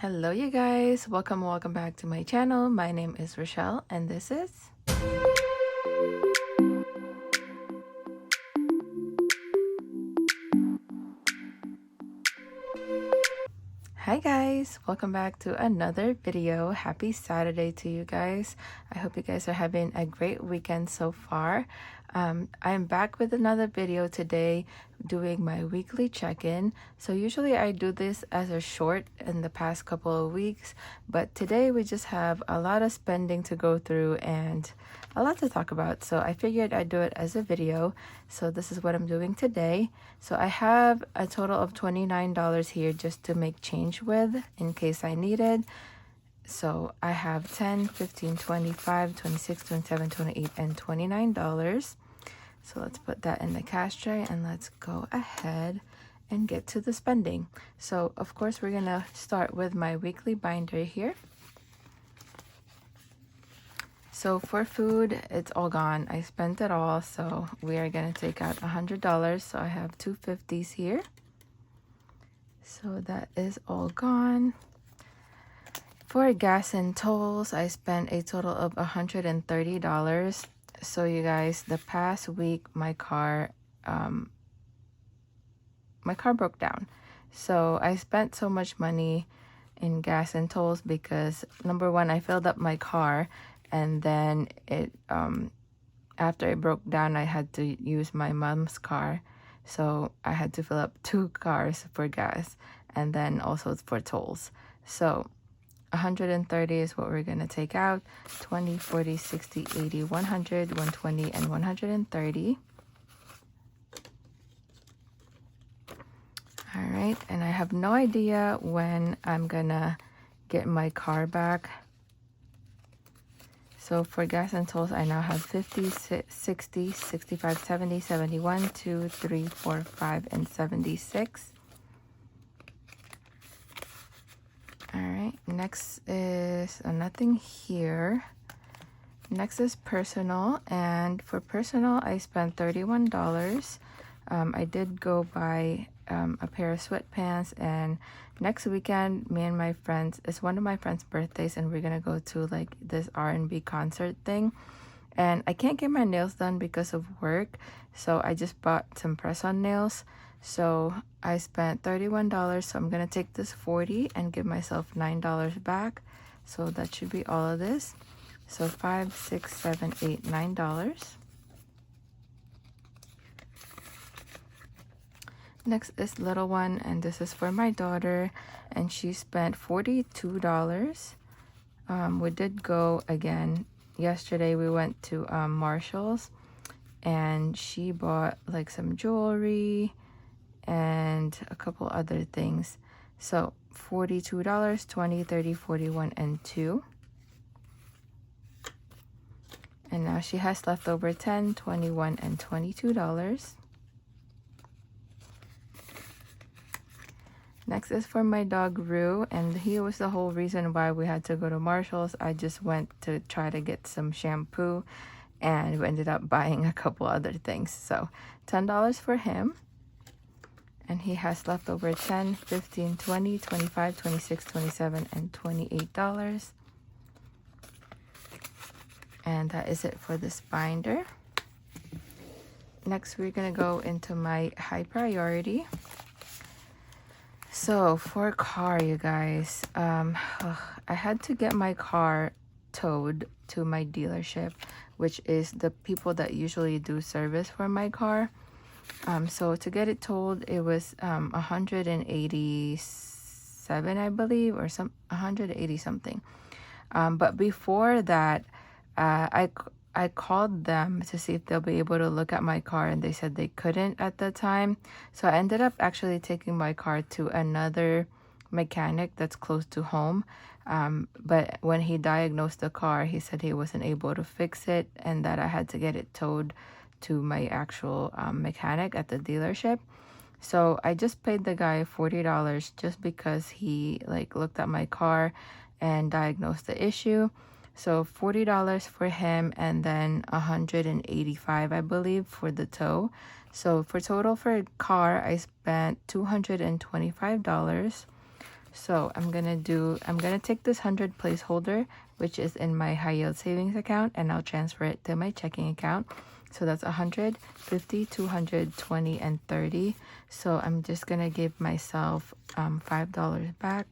Hello you guys, welcome back to my channel. My name is Rochelle and this is Hi guys, welcome back to another video. Happy Saturday to you guys. I hope you guys are having a great weekend so far. I'm back with another video today doing my weekly check-in. So usually I do this as a short in the past couple of weeks, but today we just have a lot of spending to go through and a lot to talk about, so I figured I'd do it as a video. So this is what I'm doing today. So I have a total of $29 here just to make change with in case I need it. So I have 10, 15, 25, 26, 27, 28, and $29. So let's put that in the cash tray and let's go ahead and get to the spending. So of course we're gonna start with my weekly binder here. So for food, it's all gone. I spent it all, so we are gonna take out $100. So I have 250s here. So that is all gone. For gas and tolls, I spent a total of $130. So you guys, the past week my car broke down. So I spent so much money in gas and tolls because number one, I filled up my car, and then it after it broke down I had to use my mom's car, so I had to fill up 2 cars for gas and then also for tolls. So 130 is what we're gonna take out. 20, 40, 60, 80, 100, 120, and 130. All right, and I have no idea when I'm gonna get my car back. So for gas and tolls, I now have 50, 60, 65, 70, 71, 2, 3, 4, 5, and 76. All right, next is nothing here. Next is personal, and for personal, I spent $31. I did go buy a pair of sweatpants, and next weekend me and my friends, it's one of my friends' birthdays, and we're gonna go to like this R&B concert thing, and I can't get my nails done because of work, so I just bought some press-on nails. So I spent $31, so I'm gonna take this 40 and give myself $9 back. So that should be all of this. So $5, $6, $7, $8, $9. Next is little one, and this is for my daughter, and she spent $42. We did go again yesterday. We went to Marshall's, and she bought like some jewelry and a couple other things. So $42, 20, 30, 41, and 2. And now she has leftover 10, 21, and $22. Next is for my dog Rue, and he was the whole reason why we had to go to Marshall's. I just went to try to get some shampoo, and we ended up buying a couple other things. So $10 for him, and he has leftover 10, 15, 20, 25, 26, 27, and $28. And that is it for this binder. Next, we're gonna go into my high priority. So for car, you guys, I had to get my car towed to my dealership, which is the people that usually do service for my car. So to get it towed, it was 187, I believe, or 180 something. But before that, I called them to see if they'll be able to look at my car, and they said they couldn't at the time. So I ended up actually taking my car to another mechanic that's close to home. But when he diagnosed the car, he said he wasn't able to fix it and that I had to get it towed to my actual mechanic at the dealership. So I just paid the guy $40 just because he like looked at my car and diagnosed the issue. So $40 for him, and then $185, I believe, for the tow. So for total for a car, I spent $225. So I'm gonna take this 100 placeholder, which is in my high yield savings account, and I'll transfer it to my checking account. So that's 100, 50, 200, 20, and 30. So I'm just gonna give myself $5 back.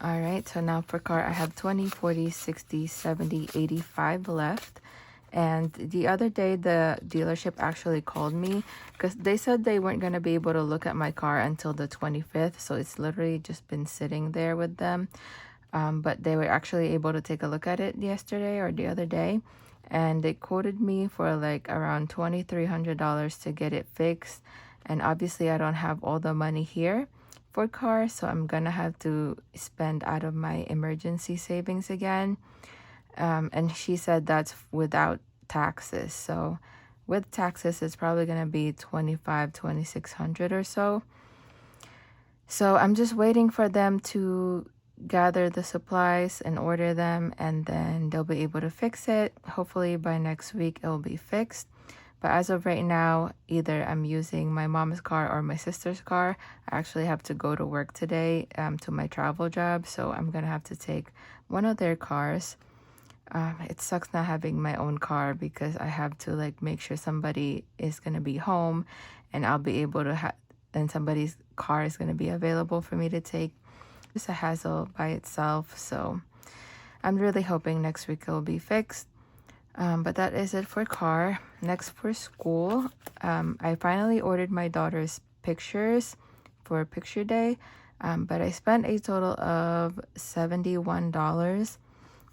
All right, so now for car, I have 20, 40, 60, 70, 85 left. And the other day, the dealership actually called me because they said they weren't going to be able to look at my car until the 25th. So it's literally just been sitting there with them. But they were actually able to take a look at it yesterday or the other day. And they quoted me for like around $2,300 to get it fixed. And obviously, I don't have all the money here for cars, so I'm gonna have to spend out of my emergency savings again. And she said that's without taxes. So with taxes, it's probably gonna be $2,600 or so. So I'm just waiting for them to gather the supplies and order them, and then they'll be able to fix it. Hopefully by next week it'll be fixed. But as of right now, either I'm using my mom's car or my sister's car. I actually have to go to work today to my travel job, so I'm gonna have to take one of their cars. It sucks not having my own car because I have to like make sure somebody is gonna be home, and I'll be able to and somebody's car is gonna be available for me to take. It's a hassle by itself, so I'm really hoping next week it'll be fixed. But that is it for car. Next for school, I finally ordered my daughter's pictures for picture day, but I spent a total of $71,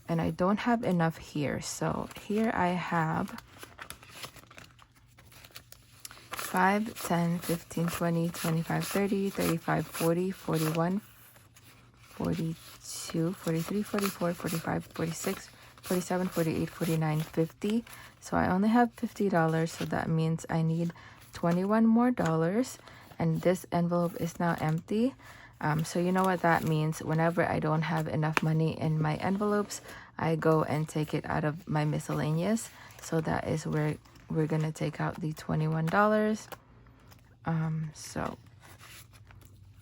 and I don't have enough here. So here I have 5, 10, 15, 20, 25, 30, 35, 40, 41, 42, 43, 44, 45, 46, 47, 48, 49, 50. So I only have $50, so that means I need $21 more. And this envelope is now empty. So you know what that means. Whenever I don't have enough money in my envelopes, I go and take it out of my miscellaneous. So that is where we're going to take out the $21. So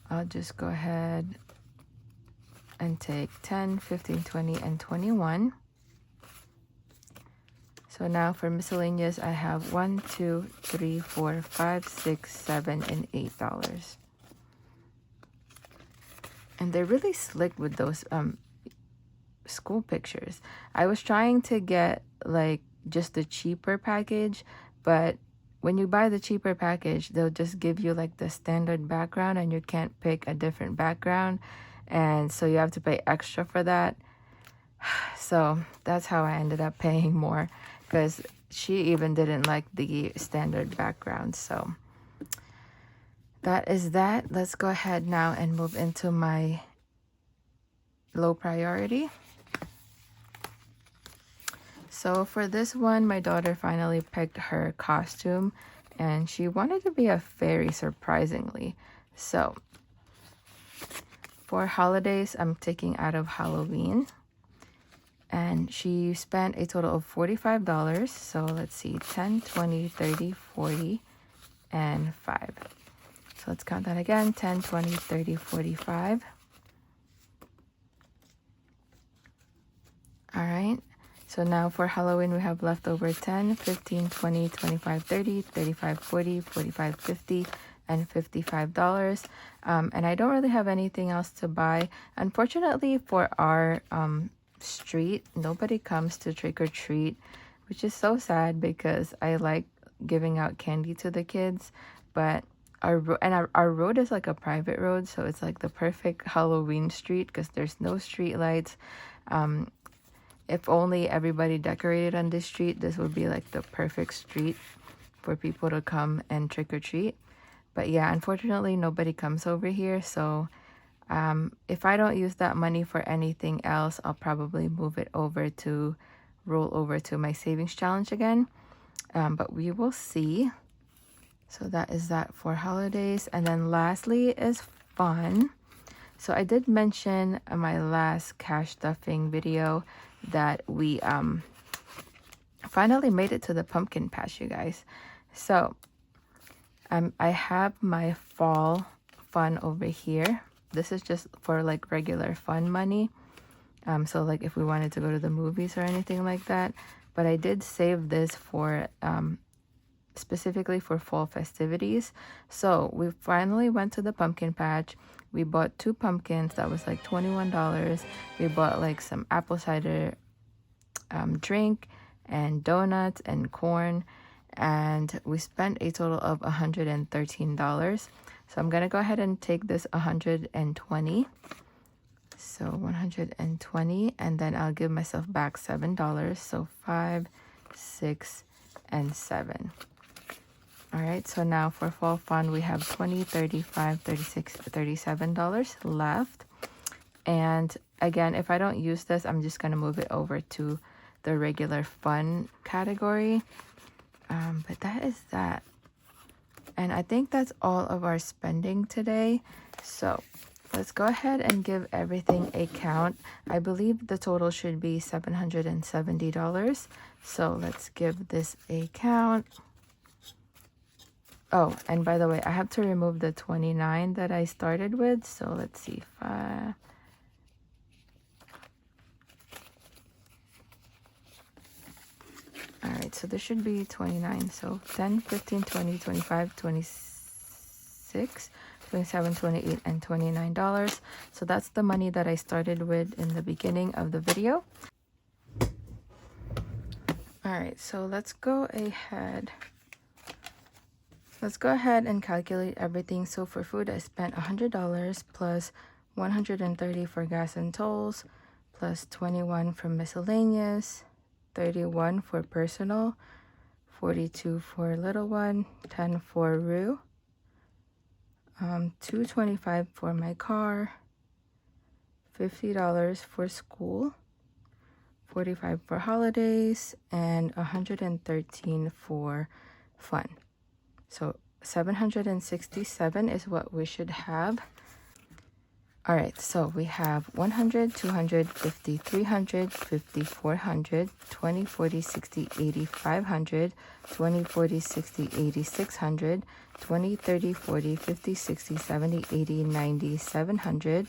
I'll just go ahead and take 10, 15, 20, and 21. So now for miscellaneous, I have 1, 2, 3, 4, 5, 6, 7, and $8. And they're really slick with those school pictures. I was trying to get like just the cheaper package, but when you buy the cheaper package, they'll just give you like the standard background, and you can't pick a different background. And so you have to pay extra for that. So that's how I ended up paying more, because she even didn't like the standard background. So that is that. Let's go ahead now and move into my low priority. So for this one, my daughter finally picked her costume, and she wanted to be a fairy, surprisingly. So for holidays, I'm taking out of Halloween. And she spent a total of $45. So let's see, 10, 20, 30, 40, and 5. So let's count that again, 10, 20, 30, 45. All right. So now for Halloween, we have leftover 10, 15, 20, 25, 30, 35, 40, 45, 50, and $55. And I don't really have anything else to buy. Unfortunately, for our street, nobody comes to trick or treat, which is so sad because I like giving out candy to the kids. But our road is like a private road, so it's like the perfect Halloween street because there's no street lights. If only everybody decorated on this street, this would be like the perfect street for people to come and trick or treat. But yeah, unfortunately, nobody comes over here. So if I don't use that money for anything else, I'll probably roll over to my savings challenge again. But we will see. So that is that for holidays. And then lastly is fun. So I did mention in my last cash stuffing video that we finally made it to the pumpkin patch, you guys. So I have my fall fun over here. This is just for like regular fun money. So like if we wanted to go to the movies or anything like that. But I did save this for specifically for fall festivities. So we finally went to the pumpkin patch. We bought 2 pumpkins. That was like $21. We bought like some apple cider drink and donuts and corn, and we spent a total of $113. So I'm gonna go ahead and take this 120. So 120, and then I'll give myself back $7. So 5, 6, and 7. All right, so now for fall fun, we have $20, $35, $36, $37 left. And again, if I don't use this, I'm just gonna move it over to the regular fun category. But that is that. And I think that's all of our spending today. So let's go ahead and give everything a count. I believe the total should be $770. So let's give this a count. Oh, and by the way, I have to remove the 29 that I started with. So let's see. 5. All right, so this should be 29. So 10, 15, 20, 25, 26, 27, 28, and $29. So that's the money that I started with in the beginning of the video. All right, so let's go ahead and calculate everything. So for food, I spent $100 plus $130 for gas and tolls, plus $21 for miscellaneous, $31 for personal, $42 for little one, $10 for Rue, $225 for my car, $50 for school, $45 for holidays, and $113 for fun. So 767 is what we should have. All right, so we have 100, 200, 50, 300, 50, 400, 20, 40, 60, 80, 500, 20, 40, 60, 80, 600, 20, 30, 40, 50, 60, 70, 80, 90, 700,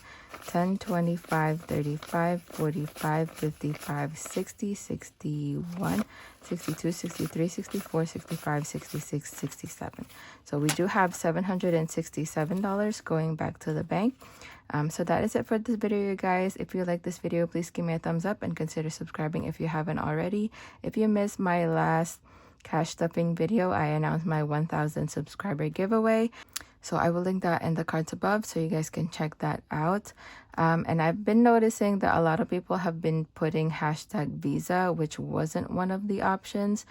10, 25, 35, 45, 55, 60, 61, 62, 63, 64, 65, 66, 67. So we do have $767 going back to the bank. So that is it for this video, you guys. If you like this video, please give me a thumbs up and consider subscribing if you haven't already. If you missed my last cash stuffing video, I announced my 1,000 subscriber giveaway. So I will link that in the cards above so you guys can check that out. And I've been noticing that a lot of people have been putting hashtag Visa, which wasn't one of the options.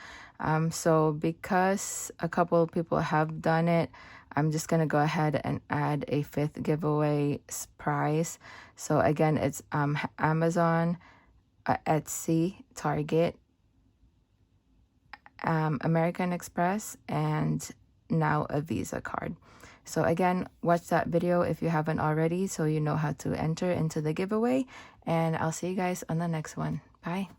So because a couple of people have done it, I'm just going to go ahead and add a 5th giveaway prize. So again, it's Amazon, Etsy, Target, American Express, and now a Visa card. So again, watch that video if you haven't already so you know how to enter into the giveaway. And I'll see you guys on the next one. Bye.